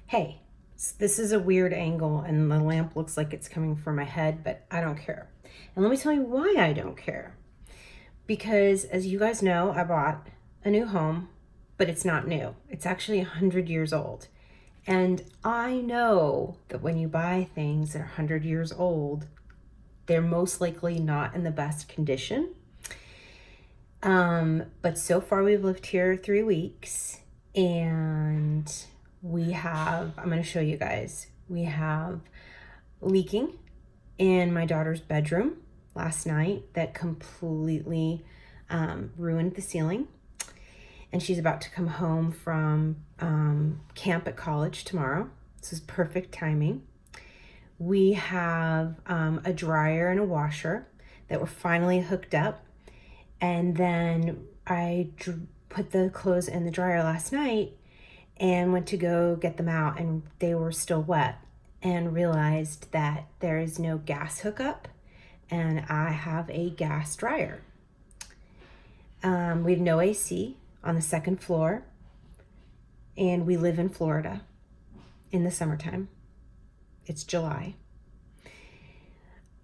Hey, this is a weird angle and the lamp looks like it's coming from my head, but I don't care. And let me tell you why I don't care. Because as you guys know, I bought a new home, but it's not new. It's actually 100 years old. And I know that when you buy things that are 100 years old, they're most likely not in the best condition. But so far we've lived here 3 weeks and I'm going to show you guys, we have leaking in my daughter's bedroom last night that completely ruined the ceiling. And she's about to come home from camp at college tomorrow. This is perfect timing. We have a dryer and a washer that were finally hooked up. And then I put the clothes in the dryer last night and went to go get them out, and they were still wet, and realized that there is no gas hookup and I have a gas dryer. We have no AC on the second floor, and we live in Florida in the summertime. It's July.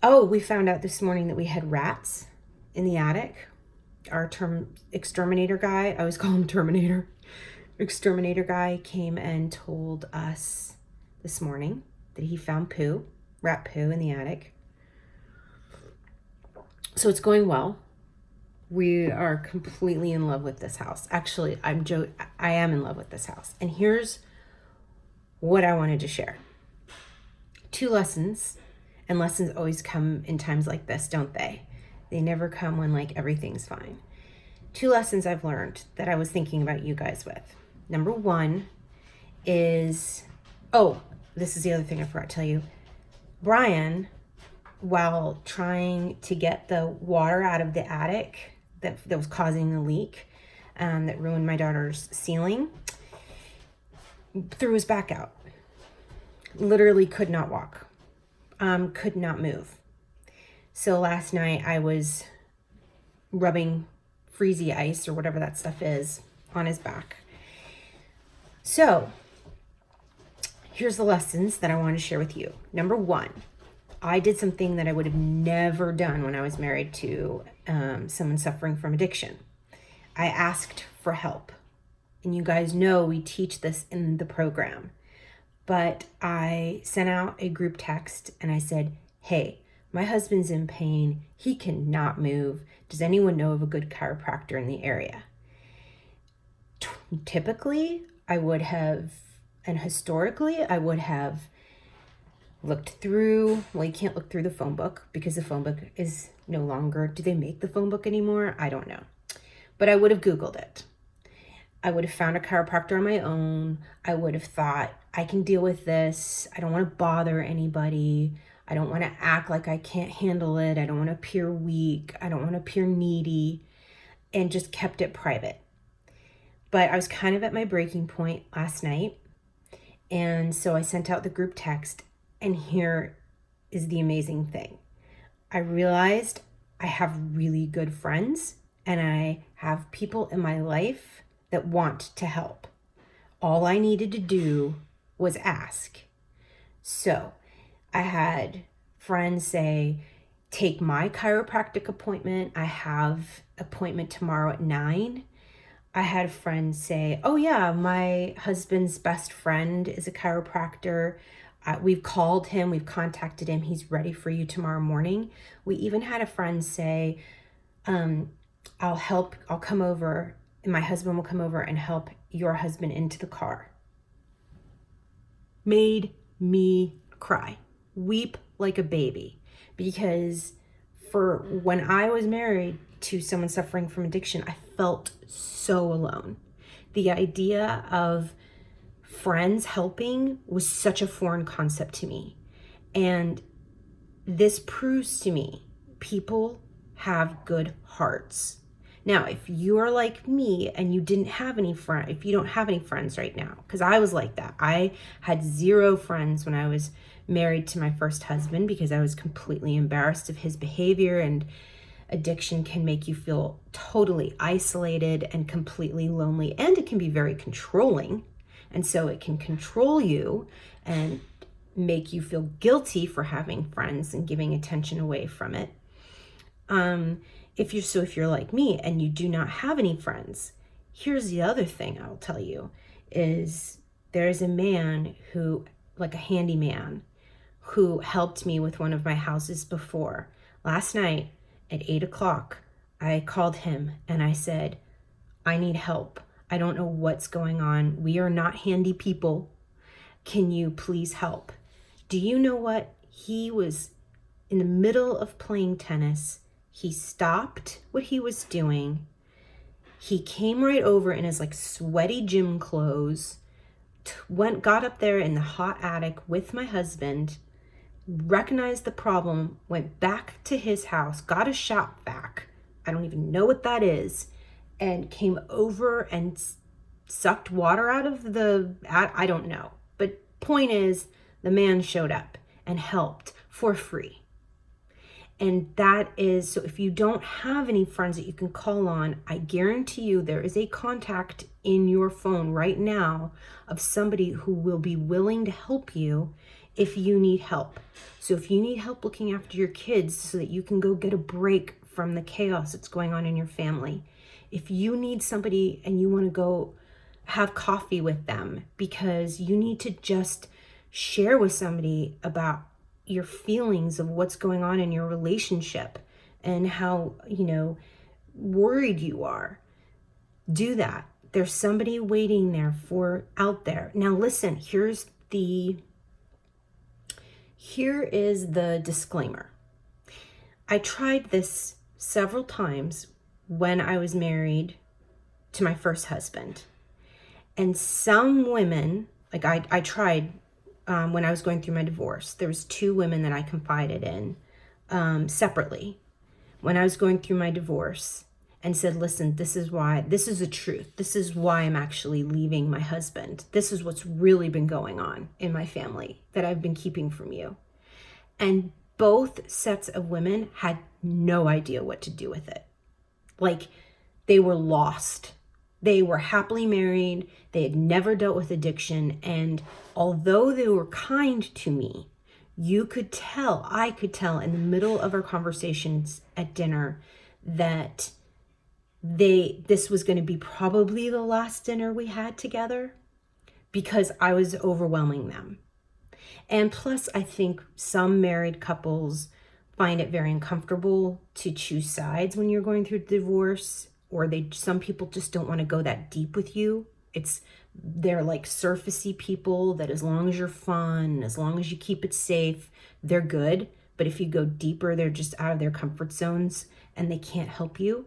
Oh, we found out this morning that we had rats in the attic. Our exterminator guy, I always call him Terminator. Exterminator guy came and told us this morning that he found rat poo in the attic. So it's going well. We are completely in love with this house. Actually, I am in love with this house. And here's what I wanted to share. 2 lessons, and lessons always come in times like this, don't they? They never come when like everything's fine. 2 lessons I've learned that I was thinking about you guys with. Number 1 is, this is the other thing I forgot to tell you. Brian, while trying to get the water out of the attic that was causing the leak, that ruined my daughter's ceiling, threw his back out. Literally could not walk, could not move. So last night I was rubbing freezy ice or whatever that stuff is on his back. So here's the lessons that I want to share with you. Number 1, I did something that I would have never done when I was married to someone suffering from addiction. I asked for help. And you guys know we teach this in the program. But I sent out a group text and I said, hey, my husband's in pain. He cannot move. Does anyone know of a good chiropractor in the area? Typically, I would have, and historically, I would have looked through, well, you can't look through the phone book because the phone book is no longer, do they make the phone book anymore? I don't know. But I would have Googled it. I would have found a chiropractor on my own. I would have thought, I can deal with this. I don't want to bother anybody. I don't want to act like I can't handle it. I don't want to appear weak. I don't want to appear needy, and just kept it private. But I was kind of at my breaking point last night. And so I sent out the group text, and here is the amazing thing. I realized I have really good friends and I have people in my life that want to help. All I needed to do was ask. So I had friends say, take my chiropractic appointment. I have appointment tomorrow at 9. I had a friend say, oh yeah, my husband's best friend is a chiropractor. We've called him, we've contacted him. He's ready for you tomorrow morning. We even had a friend say, I'll come over, and my husband will come over and help your husband into the car. Made me cry, weep like a baby, because for when I was married to someone suffering from addiction, I felt so alone. The idea of friends helping was such a foreign concept to me. And this proves to me people have good hearts. Now, if you are like me and you didn't have any friends, if you don't have any friends right now, because I was like that. I had 0 friends when I was married to my first husband because I was completely embarrassed of his behavior, and addiction can make you feel totally isolated and completely lonely, and it can be very controlling And so it can control you and make you feel guilty for having friends and giving attention away from it. If you're like me and you do not have any friends, here's the other thing I'll tell you is there's a man who, like a handyman, who helped me with one of my houses before. Last night at 8 o'clock, I called him and I said, I need help. I don't know what's going on. We are not handy people. Can you please help? Do you know what? He was in the middle of playing tennis. He stopped what he was doing. He came right over in his like sweaty gym clothes, got up there in the hot attic with my husband, recognized the problem, went back to his house, got a shop vac. I don't even know what that is, and came over and sucked water out of I don't know. But point is, the man showed up and helped for free. And that is, so if you don't have any friends that you can call on, I guarantee you there is a contact in your phone right now of somebody who will be willing to help you if you need help. So if you need help looking after your kids so that you can go get a break from the chaos that's going on in your family, if you need somebody and you want to go have coffee with them because you need to just share with somebody about your feelings of what's going on in your relationship and how, worried you are, do that. There's somebody waiting there out there. Now listen, here is the disclaimer. I tried this several times when I was married to my first husband. And some women, like I tried when I was going through my divorce, there was 2 women that I confided in separately when I was going through my divorce and said, listen, this is the truth. This is why I'm actually leaving my husband. This is what's really been going on in my family that I've been keeping from you. And both sets of women had no idea what to do with it. Like, they were lost. They were happily married. They had never dealt with addiction. And although they were kind to me, I could tell in the middle of our conversations at dinner that this was going to be probably the last dinner we had together because I was overwhelming them. And plus, I think some married couples find it very uncomfortable to choose sides when you're going through divorce, or some people just don't want to go that deep with you. They're like surfacey people that as long as you're fun, as long as you keep it safe, they're good. But if you go deeper, they're just out of their comfort zones and they can't help you.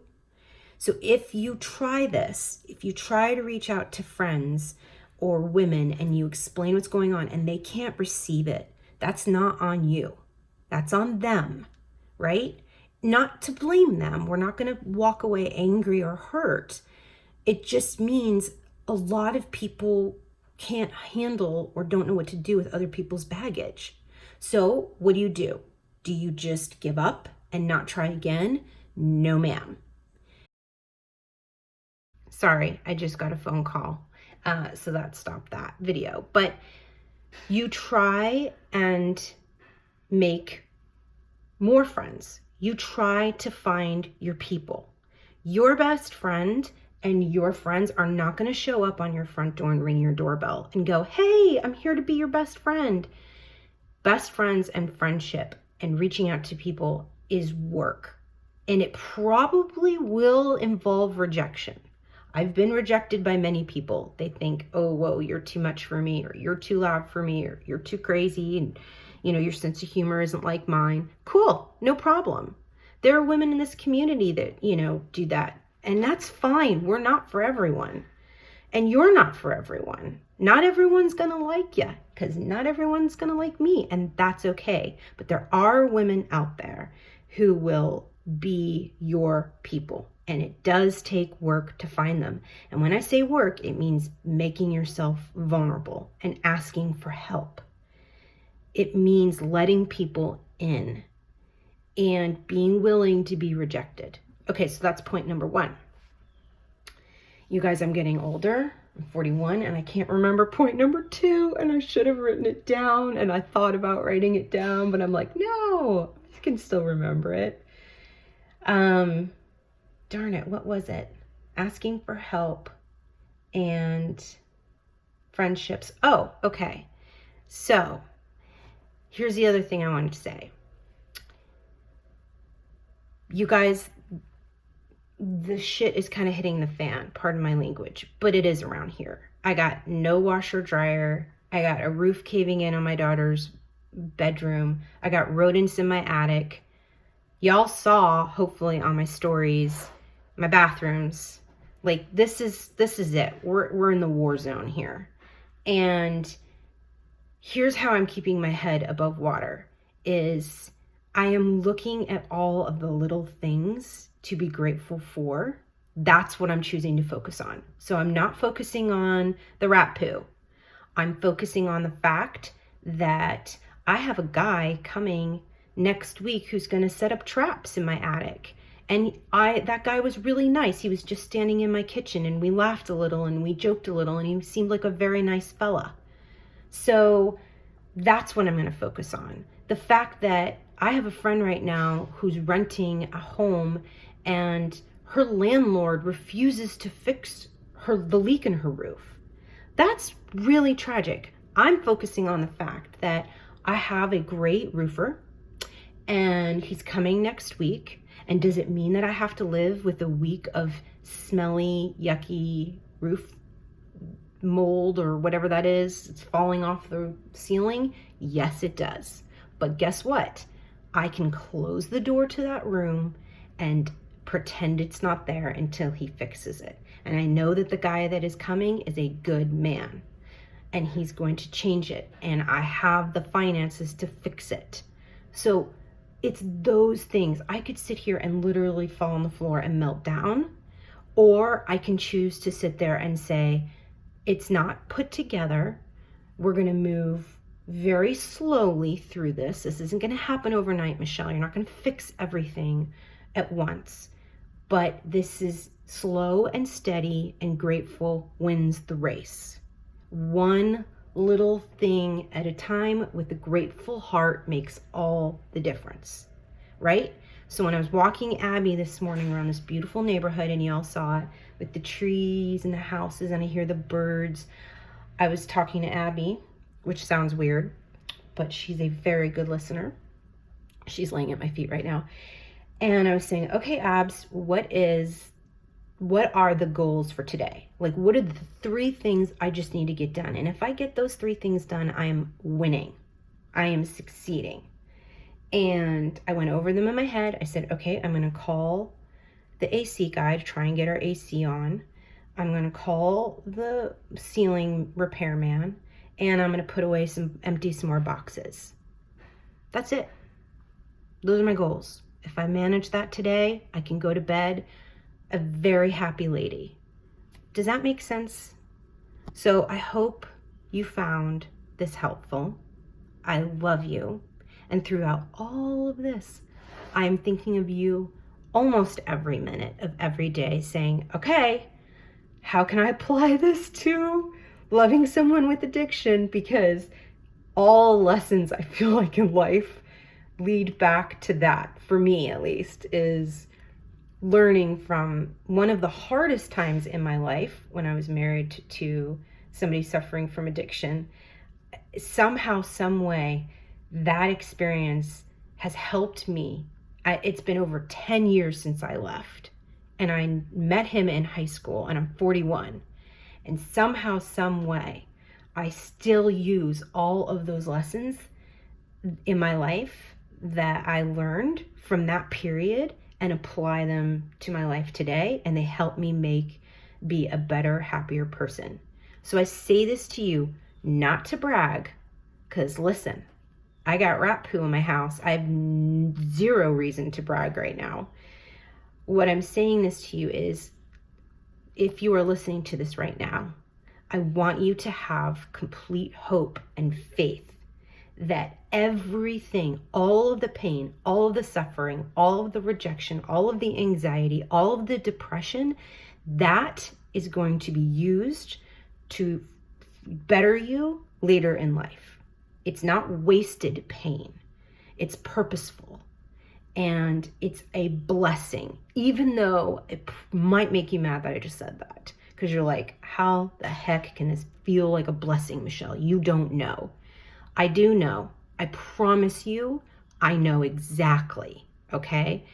So if you try this, if you try to reach out to friends or women and you explain what's going on and they can't receive it, that's not on you. That's on them, right? Not to blame them. We're not going to walk away angry or hurt. It just means a lot of people can't handle or don't know what to do with other people's baggage. So what do? Do you just give up and not try again? No, ma'am. Sorry, I just got a phone call. So that stopped that video. But you try and make more friends. You try to find your people. Your best friend and your friends are not going to show up on your front door and ring your doorbell and go, hey, I'm here to be your best friend. Best friends and friendship and reaching out to people is work. And it probably will involve rejection. I've been rejected by many people. They think, oh, whoa, you're too much for me, or you're too loud for me, or you're too crazy, and your sense of humor isn't like mine. Cool, no problem. There are women in this community that, do that. And that's fine. We're not for everyone. And you're not for everyone. Not everyone's going to like you, because not everyone's going to like me. And that's okay. But there are women out there who will be your people. And it does take work to find them. And when I say work, it means making yourself vulnerable and asking for help. It means letting people in and being willing to be rejected. Okay, so that's point number 1. You guys, I'm getting older. I'm 41 and I can't remember point number 2, and I should have written it down, and I thought about writing it down, but I'm like, no, I can still remember it. Darn it, what was it? Asking for help and friendships. Oh, okay. So here's the other thing I wanted to say. You guys, the shit is kind of hitting the fan, pardon my language, but it is around here. I got no washer dryer. I got a roof caving in on my daughter's bedroom. I got rodents in my attic. Y'all saw, hopefully on my stories, my bathrooms. Like, this is it. We're in the war zone here. And here's how I'm keeping my head above water is I am looking at all of the little things to be grateful for. That's what I'm choosing to focus on. So I'm not focusing on the rat poo. I'm focusing on the fact that I have a guy coming next week who's going to set up traps in my attic. And that guy was really nice. He was just standing in my kitchen, and we laughed a little and we joked a little, and he seemed like a very nice fella. So that's what I'm going to focus on. The fact that I have a friend right now who's renting a home, and her landlord refuses to fix the leak in her roof. That's really tragic. I'm focusing on the fact that I have a great roofer, and he's coming next week. And does it mean that I have to live with a week of smelly, yucky roof mold or whatever that is? It's falling off the ceiling? Yes, it does. But guess what? I can close the door to that room and pretend it's not there until he fixes it. And I know that the guy that is coming is a good man, and he's going to change it. And I have the finances to fix it. So it's those things. I could sit here and literally fall on the floor and melt down, or I can choose to sit there and say, it's not put together. We're going to move very slowly through this. This isn't going to happen overnight, Michelle. You're not going to fix everything at once. But this is slow and steady, and grateful wins the race. One little thing at a time with a grateful heart makes all the difference, right? So when I was walking Abby this morning around this beautiful neighborhood, and y'all saw it with the trees and the houses, and I hear the birds, I was talking to Abby, which sounds weird, but she's a very good listener. She's laying at my feet right now. And I was saying, okay, Abs, what are the goals for today? Like, what are the 3 things I just need to get done? And if I get those 3 things done, I am winning. I am succeeding. And I went over them in my head. I said, okay, I'm going to call the AC guy to try and get our AC on. I'm going to call the ceiling repairman, and I'm going to put away empty some more boxes. That's it. Those are my goals. If I manage that today, I can go to bed a very happy lady. Does that make sense? So I hope you found this helpful. I love you. And throughout all of this, I'm thinking of you almost every minute of every day, saying, okay, how can I apply this to loving someone with addiction? Because all lessons I feel like in life lead back to that, for me at least, is learning from one of the hardest times in my life when I was married to somebody suffering from addiction. Somehow, some way, that experience has helped me. It's been over 10 years since I left, and I met him in high school, and I'm 41. And somehow, some way, I still use all of those lessons in my life that I learned from that period and apply them to my life today, and they help me be a better, happier person. So I say this to you not to brag, because listen, I got rat poo in my house. I have 0 reason to brag right now. What I'm saying this to you is, if you are listening to this right now, I want you to have complete hope and faith that everything, all of the pain, all of the suffering, all of the rejection, all of the anxiety, all of the depression, that is going to be used to better you later in life. It's not wasted pain. It's purposeful. And it's a blessing, even though it might make you mad that I just said that. Because you're like, how the heck can this feel like a blessing, Michelle? You don't know. I do know. I promise you, I know exactly, okay?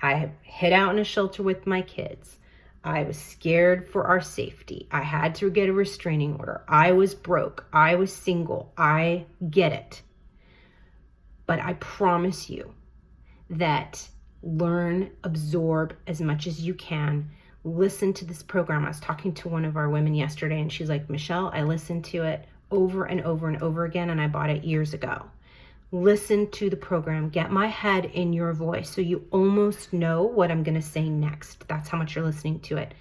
I hid out in a shelter with my kids. I was scared for our safety. I had to get a restraining order. I was broke. I was single. I get it. But I promise you that learn, absorb as much as you can. Listen to this program. I was talking to one of our women yesterday and she's like, Michelle, I listened to it over and over and over again and I bought it years ago. Listen to the program. Get my head in your voice so you almost know what I'm going to say next. That's how much you're listening to it.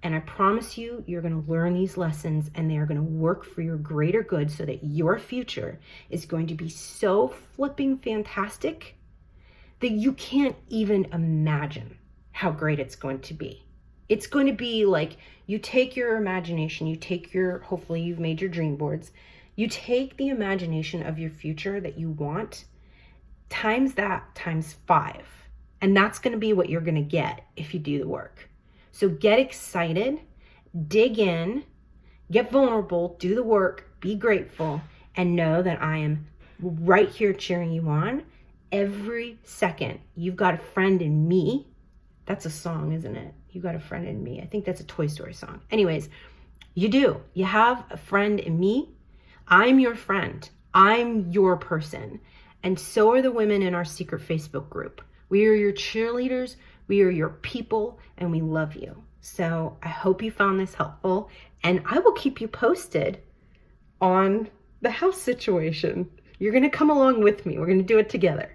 And I promise you, you're going to learn these lessons and they are going to work for your greater good so that your future is going to be so flipping fantastic that you can't even imagine how great it's going to be. It's going to be like you take your imagination, you take your, hopefully you've made your dream boards, you take the imagination of your future that you want, times that times 5. And that's going to be what you're going to get if you do the work. So get excited, dig in, get vulnerable, do the work, be grateful, and know that I am right here cheering you on every second. You've got a friend in me. That's a song, isn't it? You got a friend in me. I think that's a Toy Story song. Anyways, you do. You have a friend in me. I'm your friend. I'm your person. And so are the women in our secret Facebook group. We are your cheerleaders. We are your people, and we love you. So I hope you found this helpful, and I will keep you posted on the house situation. You're going to come along with me. We're going to do it together.